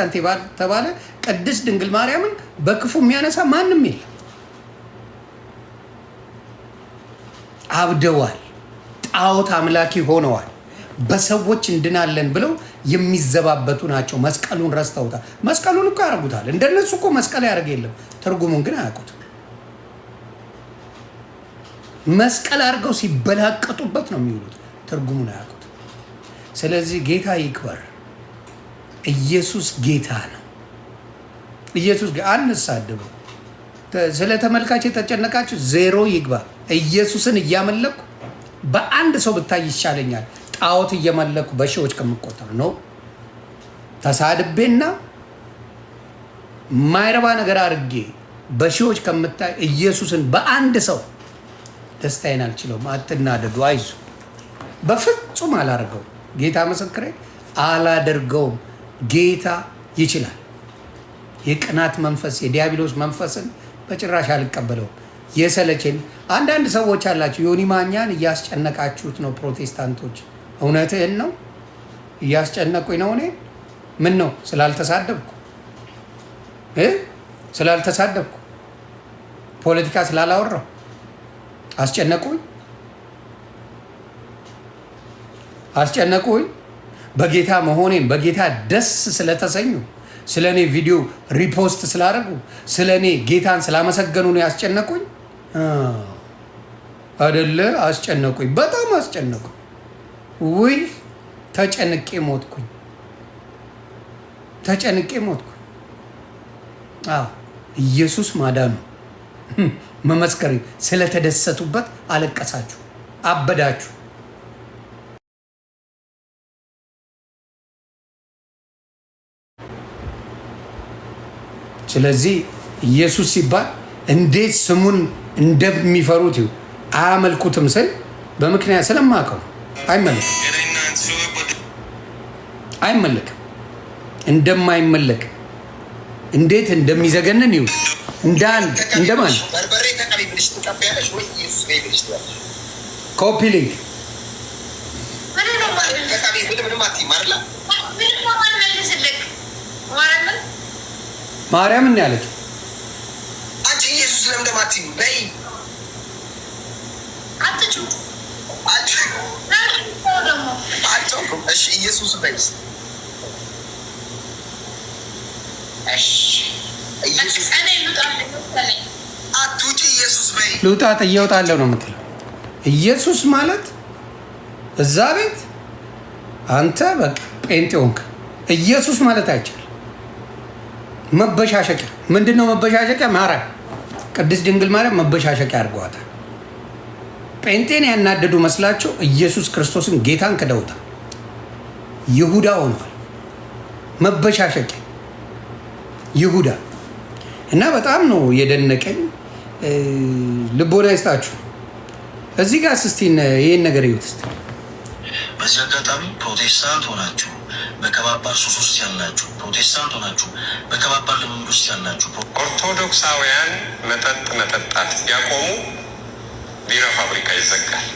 ፕሮቴስታንት ተባለ ቅድስት ድንግል ማርያምን በክፉ የሚያነሳ ማንም የለም። አብደዋል፣ ጣዖት አምላኪ ሆነዋል። በሰዎች እንድናለን ብለው የሚዘባበቱ ናቸው። መስቀሉን ረስተውታል። መስቀሉን እኮ ያደርጉታል። እንደነሱ እኮ መስቀል ያደርግ የለም። ትርጉሙን ግን አያውቁትም። መስቀል አድርገው ሲበላቀጡበት ነው የሚውሉት። ትርጉሙን አያውቁት። ስለዚህ ጌታ ይክበር። ኢየሱስ ጌታ ነው። ኢየሱስ አንሳደበው። ስለ ተመልካች የተጨነቃችሁ ዜሮ ይግባ። ኢየሱስን እያመለኩ በአንድ ሰው ብታይ ይሻለኛል ጣዖት እየመለኩ በሺዎች ከምቆጠር ነው። ተሳድቤና ማይረባ ነገር አድርጌ በሺዎች ከምታይ ኢየሱስን በአንድ ሰው ደስታዬን አልችለውም። አትናደዱ፣ አይዞ። በፍጹም አላደርገውም። ጌታ ምስክሬ አላደርገውም። ጌታ ይችላል። የቅናት መንፈስ የዲያብሎስ መንፈስን በጭራሽ አልቀበለውም። የሰለችን አንዳንድ ሰዎች አላችሁ። ዮኒ ማኛን እያስጨነቃችሁት ነው ፕሮቴስታንቶች። እውነትህን ነው፣ እያስጨነቁኝ ነው። እኔ ምን ነው ስላልተሳደብኩ ፖለቲካ ስላላወራው አስጨነቁኝ። በጌታ መሆኔን በጌታ ደስ ስለተሰኙ ስለ እኔ ቪዲዮ ሪፖስት ስላደረጉ ስለ እኔ ጌታን ስላመሰገኑ ነው ያስጨነቁኝ አይደለ? አስጨነቁኝ፣ በጣም አስጨነቁኝ። ውይ ተጨንቄ ሞትኩኝ። ኢየሱስ ማዳኑ መመስከሪ ስለተደሰቱበት አለቀሳችሁ፣ አበዳችሁ። ስለዚህ ኢየሱስ ሲባል እንዴት ስሙን እንደሚፈሩት አያመልኩትም ስል በምክንያት ስለማውቀው አይመለክም። እንደማይመለክ እንዴት እንደሚዘገንን ይሁን እንደማን ኮፒ ሊንክ ማርያም እና ያለችው አንቺ ኢየሱስ ለምደማቲ በይ እሺ ኢየሱስ በይስ ልውጣት እየወጣለሁ ነው የምትለው። ኢየሱስ ማለት እዛ ቤት አንተ በቃ ጴንጤ ሆንክ። ኢየሱስ ማለት አይቻልም። መበሻሸቂያ ምንድን ነው? መበሻሸቂያ ማርያም ቅድስት ድንግል ማርያም መበሻሸቂያ አድርገዋታል። ጴንጤን ያናደዱ መስላቸው ኢየሱስ ክርስቶስን ጌታን ክደውታል። ይሁዳ ሆኗል። መበሻሸቂያ ይሁዳ እና በጣም ነው የደነቀኝ። ልቦና ይስጣችሁ። እዚህ ጋር እስቲ ይሄን ነገር ይዩት እስቲ። በዚህ አጋጣሚ ፕሮቴስታንት ሆናችሁ በከባባር ሱስ ውስጥ ያላችሁ፣ ፕሮቴስታንት ሆናችሁ በከባባር ልምምድ ውስጥ ያላችሁ፣ ኦርቶዶክሳውያን መጠጥ መጠጣት ያቆሙ ቢራ ፋብሪካ ይዘጋል።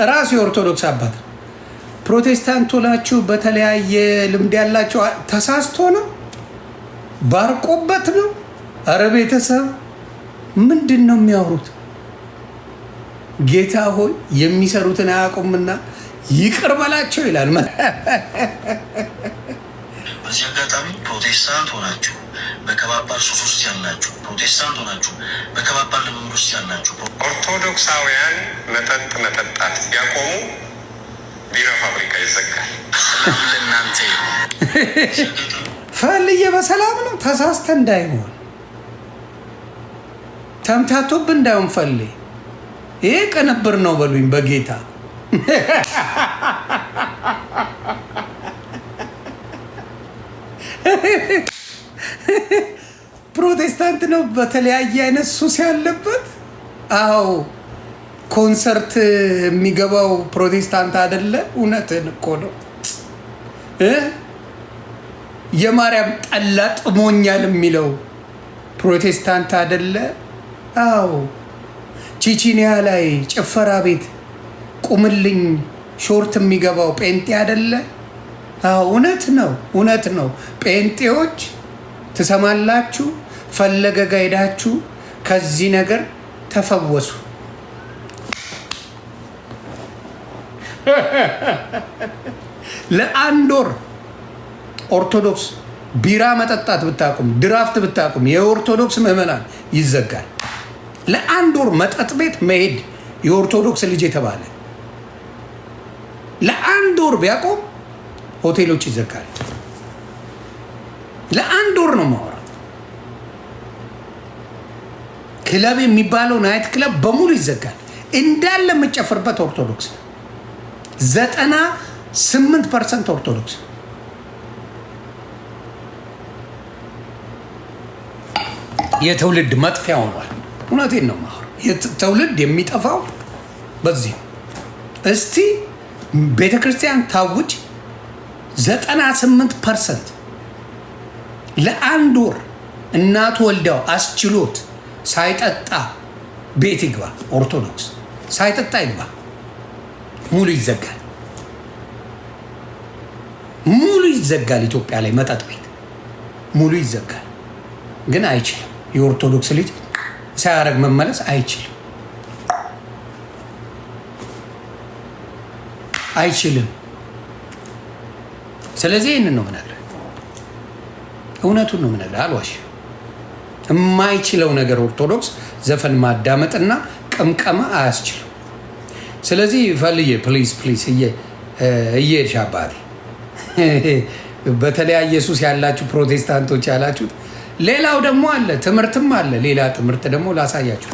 ራሱ የኦርቶዶክስ አባት ፕሮቴስታንት ሆናችሁ በተለያየ ልምድ ያላችሁ ተሳስቶ ነው ባርቆበት ነው። አረ ቤተሰብ ምንድን ነው የሚያወሩት? ጌታ ሆይ የሚሰሩትን አያውቁምና ይቅር በላቸው ይላል። በዚህ አጋጣሚ ፕሮቴስታንት ሆናችሁ በከባባር ሱስ ውስጥ ያላችሁ፣ ፕሮቴስታንት ሆናችሁ በከባባር ልምምድ ውስጥ ያላችሁ፣ ኦርቶዶክሳውያን መጠጥ መጠጣት ያቆሙ ቢራ ፋብሪካ ይዘጋል። ለእናንተ ፈልዬ በሰላም ነው ተሳስተ እንዳይሆን ተምታቶብን እንዳይሆን ፈልዬ ይሄ ቅንብር ነው በሉኝ በጌታ ፕሮቴስታንት ነው በተለያየ አይነት ሱስ ያለበት። አዎ ኮንሰርት የሚገባው ፕሮቴስታንት አይደለ? እውነትን እኮ ነው። የማርያም ጠላ ጥሞኛል የሚለው ፕሮቴስታንት አይደለ? አዎ ቺቺኒያ ላይ ጭፈራ ቤት ቁምልኝ ሾርት የሚገባው ጴንጤ አይደለ? እውነት ነው፣ እውነት ነው። ጴንጤዎች ትሰማላችሁ፣ ፈለገ ጋ ሄዳችሁ ከዚህ ነገር ተፈወሱ። ለአንድ ወር ኦርቶዶክስ ቢራ መጠጣት ብታቁም፣ ድራፍት ብታቁም የኦርቶዶክስ ምዕመናን ይዘጋል። ለአንድ ወር መጠጥ ቤት መሄድ የኦርቶዶክስ ልጅ የተባለ ለአንድ ወር ቢያቆም ሆቴሎች ይዘጋል። ለአንድ ወር ነው ማወራ። ክለብ የሚባለው ናይት ክለብ በሙሉ ይዘጋል። እንዳለ የምጨፍርበት ኦርቶዶክስ 98% ኦርቶዶክስ። የትውልድ መጥፊያ ሆኗል። እውነቴን ነው ማወራ። ትውልድ የሚጠፋው በዚህ። እስቲ ቤተክርስቲያን ታውጅ 98% ለአንድ ወር እናቱ ወልዳው አስችሎት ሳይጠጣ ቤት ይግባ። ኦርቶዶክስ ሳይጠጣ ይግባ። ሙሉ ይዘጋል፣ ሙሉ ይዘጋል። ኢትዮጵያ ላይ መጠጥ ቤት ሙሉ ይዘጋል። ግን አይችልም። የኦርቶዶክስ ልጅ ሳያረግ መመለስ አይችልም፣ አይችልም። ስለዚህ ይህንን ነው ምነግርህ፣ እውነቱን ነው ምነግርህ፣ አልዋሽም። የማይችለው ነገር ኦርቶዶክስ ዘፈን ማዳመጥና ቅምቀማ አያስችልም። ስለዚህ ፈልዬ ፕሊዝ እየሄድሽ አባቴ፣ በተለያየ ኢየሱስ ያላችሁ ፕሮቴስታንቶች ያላችሁት፣ ሌላው ደግሞ አለ፣ ትምህርትም አለ። ሌላ ትምህርት ደግሞ ላሳያችሁ።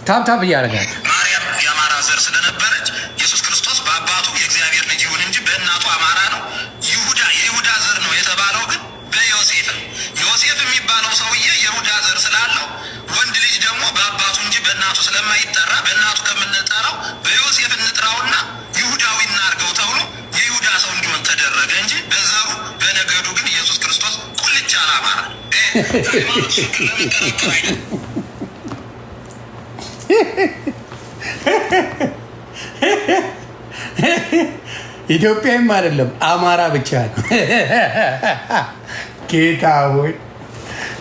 ታብታብ እያደረጋችሁ ማርያም የአማራ ዘር ስለነበረች ኢየሱስ ክርስቶስ በአባቱ የእግዚአብሔር ልጅ ይሁን እንጂ በእናቱ አማራ ነው። የይሁዳ ዘር ነው የተባለው ግን በዮሴፍ ነው። ዮሴፍ የሚባለው ሰውዬ የይሁዳ ዘር ስላለው ወንድ ልጅ ደግሞ በአባቱ እንጂ በእናቱ ስለማይጠራ በእናቱ ከምንጠራው በዮሴፍ እንጥራውና ይሁዳዊ እናርገው ተብሎ የይሁዳ ሰው እንዲሆን ተደረገ እንጂ በዘሩ በነገዱ ግን ኢየሱስ ክርስቶስ ቁልጭ አላማራ። ለመከራከር አይደለም። ኢትዮጵያም አይደለም አማራ ብቻ ነው። ጌታ ሆይ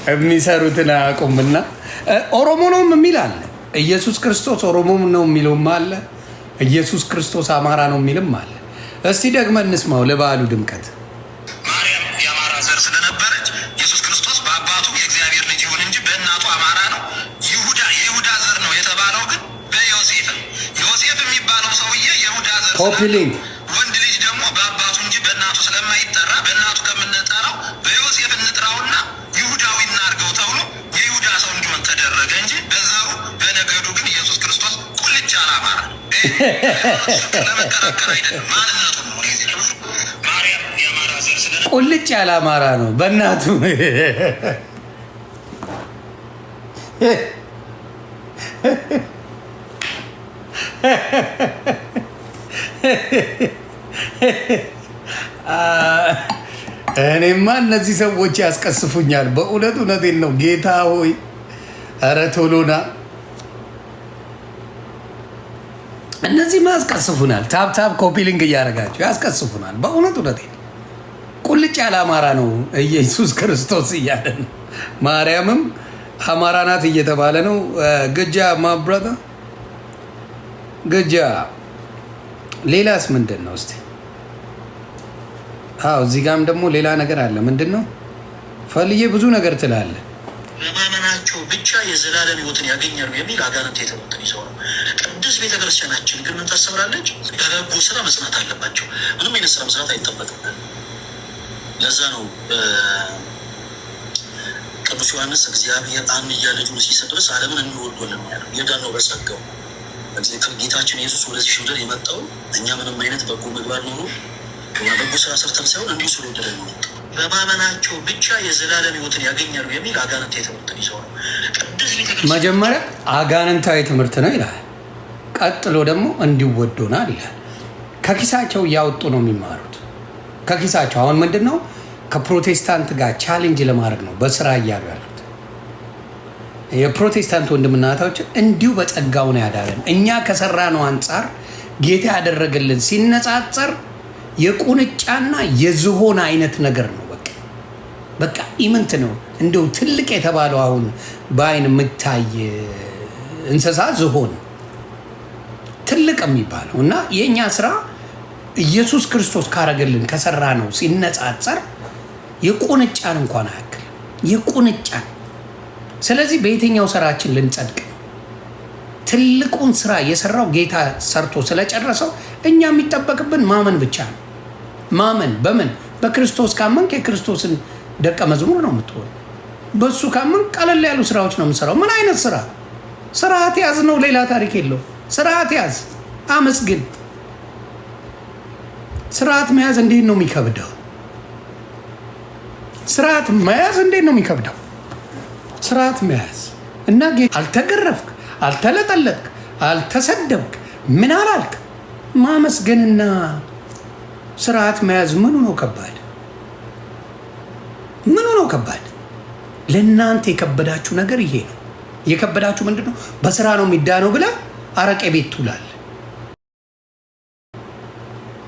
የሚሰሩትን አያውቁምና። ኦሮሞ ነው የሚል አለ። ኢየሱስ ክርስቶስ ኦሮሞ ነው የሚለውም አለ። ኢየሱስ ክርስቶስ አማራ ነው የሚልም አለ። እስቲ ደግመን እንስማው ለበዓሉ ድምቀት። ማርያም የአማራ ዘር ስለነበረች ኢየሱስ ክርስቶስ በአባቱ የእግዚአብሔር ልጅ ይሁን እንጂ በእናቱ አማራ ነው። የይሁዳ ዘር ነው የተባለው ግን በዮሴፍ ነው። ዮሴፍ የሚባለው ሰውዬ የይሁዳ ዘር ኮፒሊንግ ወንድ ልጅ ደግሞ በአባቱ እንጂ በእናቱ ስለማይጠራ በእናቱ ከምንጠራው በዮሴፍ እንጥራውና ይሁዳዊ እናርገው ተብሎ የይሁዳ ሰው እንዲሆን ተደረገ እንጂ በዘሩ በነገዱ ግን ኢየሱስ ክርስቶስ ቁልጭ አላማራ። ለመከራከር አይደለም፣ ማንነቱ ነው። ማርያም የአማራ ዘር ስለነበረች ቁልጭ ያለ አማራ ነው በእናቱ። እኔማ እነዚህ ሰዎች ያስቀስፉኛል በእውነት። እውነቴን ነው ጌታ ሆይ፣ ኧረ ቶሎና እነዚህ ያስቀስፉናል። ታብታብ ኮፒሊንግ እያደረጋቸው ያስቀስፉናል በእውነት። እውነቴን ቁልጭ ያለ አማራ ነው ኢየሱስ ክርስቶስ እያለ ነው። ማርያምም አማራ ናት እየተባለ ነው። ግጃ ማብራታ ግጃ። ሌላስ ምንድን ነው እስቲ? አዎ እዚህ ጋም ደግሞ ሌላ ነገር አለ። ምንድን ነው ፈልዬ? ብዙ ነገር ትላለ። በማመናቸው ብቻ የዘላለም ሕይወትን ያገኛሉ የሚል አጋንንት የተሞትን ይዘው ነው። ቅዱስ ቤተክርስቲያናችን ግን ምን ታስተምራለች? በበጎ ስራ መስራት አለባቸው። ምንም አይነት ስራ መስራት አይጠበቅም። ለዛ ነው ቅዱስ ዮሐንስ እግዚአብሔር አንድያ ልጁን ሲሰጥ ድረስ ዓለምን እንወዶልን ያለው። የዳነው በጸጋው ጌታችን ኢየሱስ ወደዚህ ምድር የመጣው እኛ ምንም አይነት በጎ ምግባር ኖሮ በጎ ስራ ሰርተን ሳይሆን እንዲሁ ስለወደደ ነው የመጣው። በማመናቸው ብቻ የዘላለም ሕይወትን ያገኛሉ የሚል አጋንንት ትምህርትን ይዘው ነው። ቅዱስ ቤተክርስቲያን መጀመሪያ አጋንንታዊ ትምህርት ነው ይላል። ቀጥሎ ደግሞ እንዲወዶናል ይላል። ከኪሳቸው እያወጡ ነው የሚማሩት። ከኪሳቸው አሁን ምንድን ነው ከፕሮቴስታንት ጋር ቻሌንጅ ለማድረግ ነው በስራ እያሉ ያሉት። የፕሮቴስታንት ወንድምና እህቶች እንዲሁ በጸጋው ነው ያዳለን። እኛ ከሰራ ነው አንጻር ጌታ ያደረገልን ሲነጻጸር የቁንጫና የዝሆን አይነት ነገር ነው። በቃ ኢምንት ነው። እንደው ትልቅ የተባለው አሁን በአይን የምታይ እንስሳ ዝሆን ትልቅ የሚባለው እና የእኛ ስራ ኢየሱስ ክርስቶስ ካረገልን ከሰራ ነው ሲነጻጸር የቁንጫን እንኳን አያክል የቁንጫን። ስለዚህ በየትኛው ስራችን ልንጸድቅ? ትልቁን ስራ የሰራው ጌታ ሰርቶ ስለጨረሰው እኛ የሚጠበቅብን ማመን ብቻ ነው። ማመን በምን? በክርስቶስ ካመንክ የክርስቶስን ደቀ መዝሙር ነው የምትሆን። በሱ ካመንክ ቀለል ያሉ ስራዎች ነው የምሰራው። ምን አይነት ስራ? ስርዓት ያዝ ነው፣ ሌላ ታሪክ የለው። ስርዓት ያዝ፣ አመስግን። ስርዓት መያዝ እንዴት ነው የሚከብደው? ስርዓት መያዝ እንዴት ነው የሚከብደው? ስርዓት መያዝ እና ጌታ አልተገረፍክ፣ አልተለጠለጥክ፣ አልተሰደብክ፣ ምን አላልክ፣ ማመስገንና ስርዓት መያዝ ምኑ ነው ከባድ? ምኑ ነው ከባድ? ለእናንተ የከበዳችሁ ነገር ይሄ ነው። የከበዳችሁ ምንድን ነው? በስራ ነው የሚዳነው ብለህ አረቄ ቤት ትውላለህ።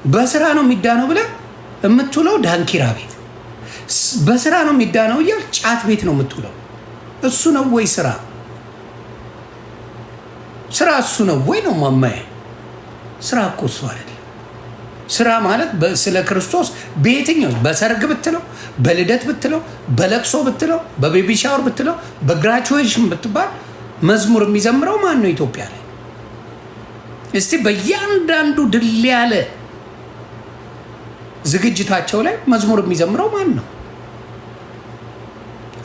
በስራ ነው የሚዳነው ብለህ የምትውለው ዳንኪራ ቤት። በስራ ነው የሚዳነው እያል ጫት ቤት ነው የምትውለው። እሱ ነው ወይ ስራ? ስራ እሱ ነው ወይ ነው ማማዬ? ስራ እኮ እሱ አይደለም። ስራ ማለት ስለ ክርስቶስ በየትኛው በሰርግ ብትለው፣ በልደት ብትለው፣ በለቅሶ ብትለው፣ በቤቢ ሻወር ብትለው፣ በግራጁዌሽን ብትባል መዝሙር የሚዘምረው ማን ነው ኢትዮጵያ ላይ? እስቲ በእያንዳንዱ ድል ያለ ዝግጅታቸው ላይ መዝሙር የሚዘምረው ማን ነው?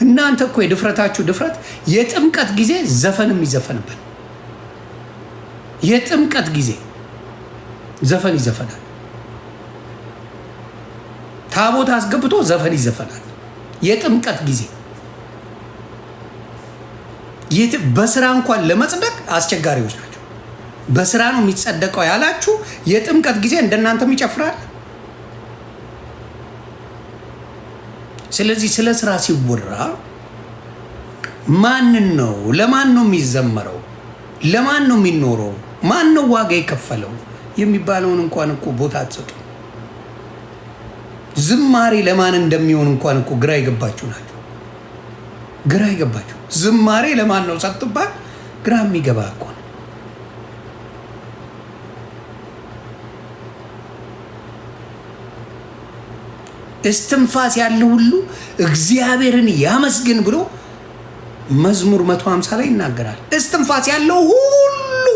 እናንተ እኮ የድፍረታችሁ ድፍረት የጥምቀት ጊዜ ዘፈን የሚዘፈንበት፣ የጥምቀት ጊዜ ዘፈን ይዘፈናል። ታቦት አስገብቶ ዘፈን ይዘፈናል። የጥምቀት ጊዜ በስራ እንኳን ለመጽደቅ አስቸጋሪዎች ናቸው። በስራ ነው የሚጸደቀው ያላችሁ የጥምቀት ጊዜ እንደናንተም ይጨፍራል። ስለዚህ ስለ ስራ ሲወራ ማንን ነው? ለማን ነው የሚዘመረው? ለማን ነው የሚኖረው? ማን ነው ዋጋ የከፈለው የሚባለውን እንኳን እኮ ቦታ አትሰጡ። ዝማሬ ለማን እንደሚሆን እንኳን እኮ ግራ የገባችሁ ናቸው። ግራ የገባችሁ ዝማሬ ለማን ነው ሳትባል ግራ የሚገባ እኮ ነው። እስትንፋስ ያለው ሁሉ እግዚአብሔርን ያመስግን ብሎ መዝሙር 150 ላይ ይናገራል። እስትንፋስ ያለው ሁሉ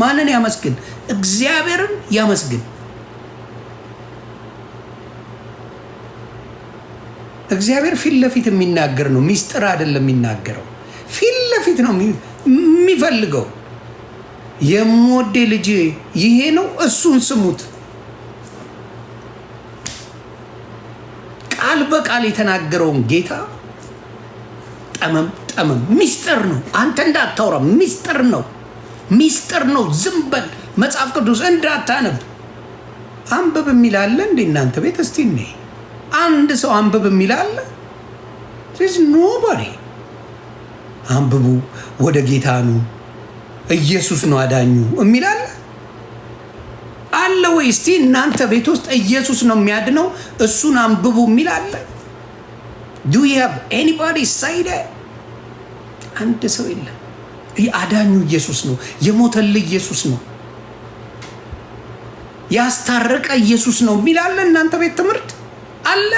ማንን ያመስግን? እግዚአብሔርን ያመስግን። እግዚአብሔር ፊት ለፊት የሚናገር ነው፣ ሚስጥር አይደለም የሚናገረው። ፊት ለፊት ነው የሚፈልገው። የምወዴ ልጅ ይሄ ነው፣ እሱን ስሙት። ቃል በቃል የተናገረውን ጌታ ጠመም ጠመም ሚስጥር ነው። አንተ እንዳታወራ ሚስጥር ነው፣ ሚስጥር ነው። ዝም በል መጽሐፍ ቅዱስ እንዳታነብ። አንብብ የሚል አለ እንዴ እናንተ ቤት? እስቲ ነይ አንድ ሰው አንብብ የሚል አለ? ኖባዲ። አንብቡ፣ ወደ ጌታ ኑ፣ ኢየሱስ ነው አዳኙ የሚል አለ አለ ወይ? እስቲ እናንተ ቤት ውስጥ ኢየሱስ ነው የሚያድነው እሱን አንብቡ የሚል አለ? ዱ ዩ ሃቭ ኤኒባዲ ሳይድ? አንድ ሰው የለም። አዳኙ ኢየሱስ ነው፣ የሞተልህ ኢየሱስ ነው፣ ያስታረቀ ኢየሱስ ነው የሚል አለ እናንተ ቤት? ትምህርት አለ?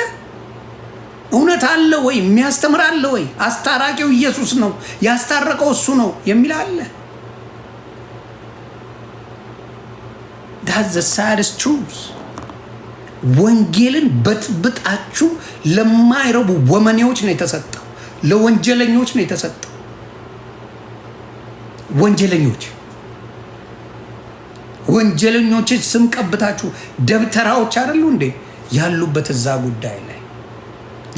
እውነት አለ ወይ? የሚያስተምር አለ ወይ? አስታራቂው ኢየሱስ ነው፣ ያስታረቀው እሱ ነው የሚል አለ? that's the saddest truth። ወንጌልን በጥብጣችሁ ለማይረቡ ወመኔዎች ነው የተሰጠው፣ ለወንጀለኞች ነው የተሰጠው። ወንጀለኞችን ስም ቀብታችሁ ደብተራዎች አይደሉ እንዴ ያሉበት እዛ ጉዳይ ላይ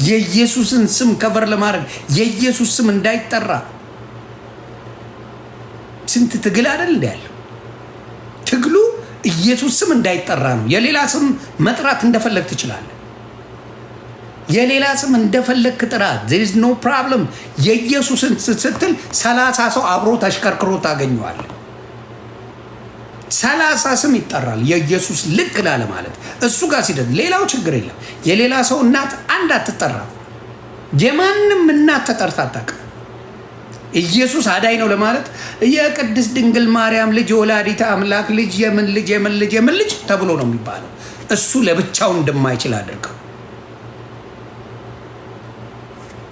የኢየሱስን ስም ከቨር ለማድረግ የኢየሱስ ስም እንዳይጠራ ስንት ትግል አይደል እንዴ ያለው? ትግሉ ኢየሱስ ስም እንዳይጠራ ነው። የሌላ ስም መጥራት እንደፈለግ ትችላለህ። የሌላ ስም እንደፈለግ ጥራ፣ there is no problem። የኢየሱስን ስትል 30 ሰው አብሮ ተሽከርክሮ ታገኘዋለህ። 30 ስም ይጠራል የኢየሱስ ልክ ላለ ማለት እሱ ጋር ሲደርስ ሌላው ችግር የለም። የሌላ ሰው እናት አንድ አትጠራም። የማንም እናት ተጠርታ አታውቅም። ኢየሱስ አዳኝ ነው ለማለት የቅድስት ድንግል ማርያም ልጅ የወላዲተ አምላክ ልጅ የምን ልጅ የምን ልጅ የምን ልጅ ተብሎ ነው የሚባለው። እሱ ለብቻው እንደማይችል አድርገው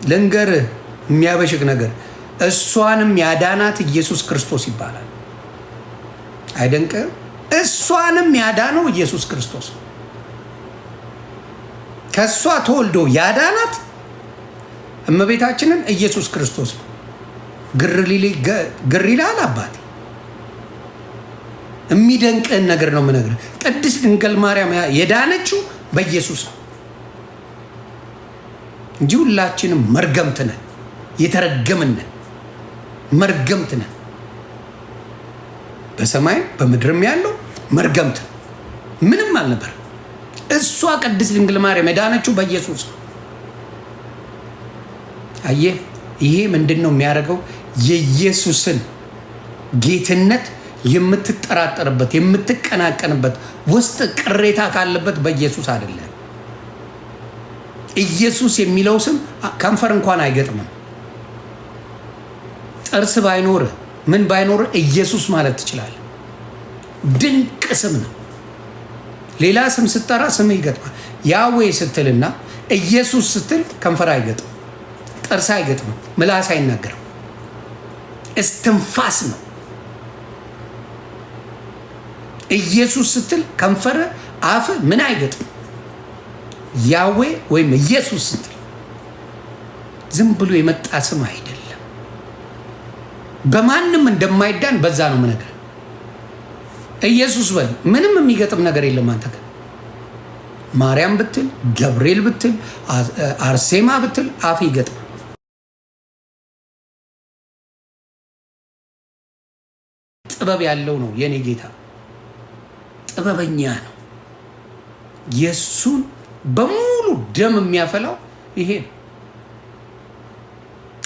ልንገርህ። የሚያበሽቅ ነገር እሷንም ያዳናት ኢየሱስ ክርስቶስ ይባላል። አይደንቅም? እሷንም ያዳነው ኢየሱስ ክርስቶስ። ከእሷ ተወልዶ ያዳናት እመቤታችንን ኢየሱስ ክርስቶስ ነው። ግር ይላል አባቴ። የሚደንቅህን ነገር ነው የምነግርህ። ቅድስት ድንግል ማርያም የዳነችው በኢየሱስ ነው እንጂ ሁላችንም መርገምት ነን፣ የተረገምን ነን፣ መርገምት ነን። በሰማይም በምድርም ያለው መርገምት ነው። ምንም አልነበር። እሷ ቅድስት ድንግል ማርያም የዳነችው በኢየሱስ ነው። አየህ፣ ይሄ ምንድን ነው የሚያደርገው? የኢየሱስን ጌትነት የምትጠራጠርበት የምትቀናቀንበት ውስጥ ቅሬታ ካለበት በኢየሱስ አይደለም። ኢየሱስ የሚለው ስም ከንፈር እንኳን አይገጥምም። ጥርስ ባይኖር ምን ባይኖር ኢየሱስ ማለት ትችላለህ። ድንቅ ስም ነው። ሌላ ስም ስትጠራ ስም ይገጥማል። ያዌ ስትልና ኢየሱስ ስትል ከንፈር አይገጥም፣ ጥርስ አይገጥምም፣ ምላስ አይናገርም። እስትንፋስ ነው። ኢየሱስ ስትል ከንፈር አፍ ምን አይገጥም። ያዌ ወይም ኢየሱስ ስትል ዝም ብሎ የመጣ ስም አይደለም። በማንም እንደማይዳን በዛ ነው የምነግርህ። ኢየሱስ በል ምንም የሚገጥም ነገር የለም። አንተ ግን ማርያም ብትል ገብርኤል ብትል አርሴማ ብትል አፍ ይገጥም። ጥበብ ያለው ነው የኔ ጌታ፣ ጥበበኛ ነው። የሱን በሙሉ ደም የሚያፈላው ይሄ ነው።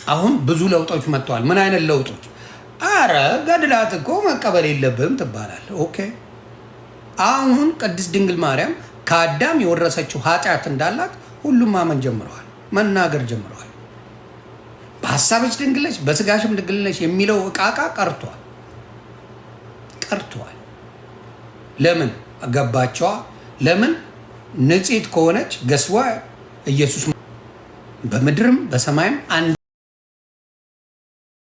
አሁን ብዙ ለውጦች መጥተዋል። ምን አይነት ለውጦች? አረ ገድላት እኮ መቀበል የለብህም ትባላለህ። ኦኬ፣ አሁን ቅድስት ድንግል ማርያም ከአዳም የወረሰችው ኃጢአት እንዳላት ሁሉም ማመን ጀምረዋል፣ መናገር ጀምረዋል። በሀሳብሽ ድንግል ነሽ፣ በስጋሽም ድንግል ነሽ የሚለው እቃቃ ቀርቷል። ለምን ገባቸዋ? ለምን ንጽሕት ከሆነች ገስዋ ኢየሱስ በምድርም በሰማይም አንድ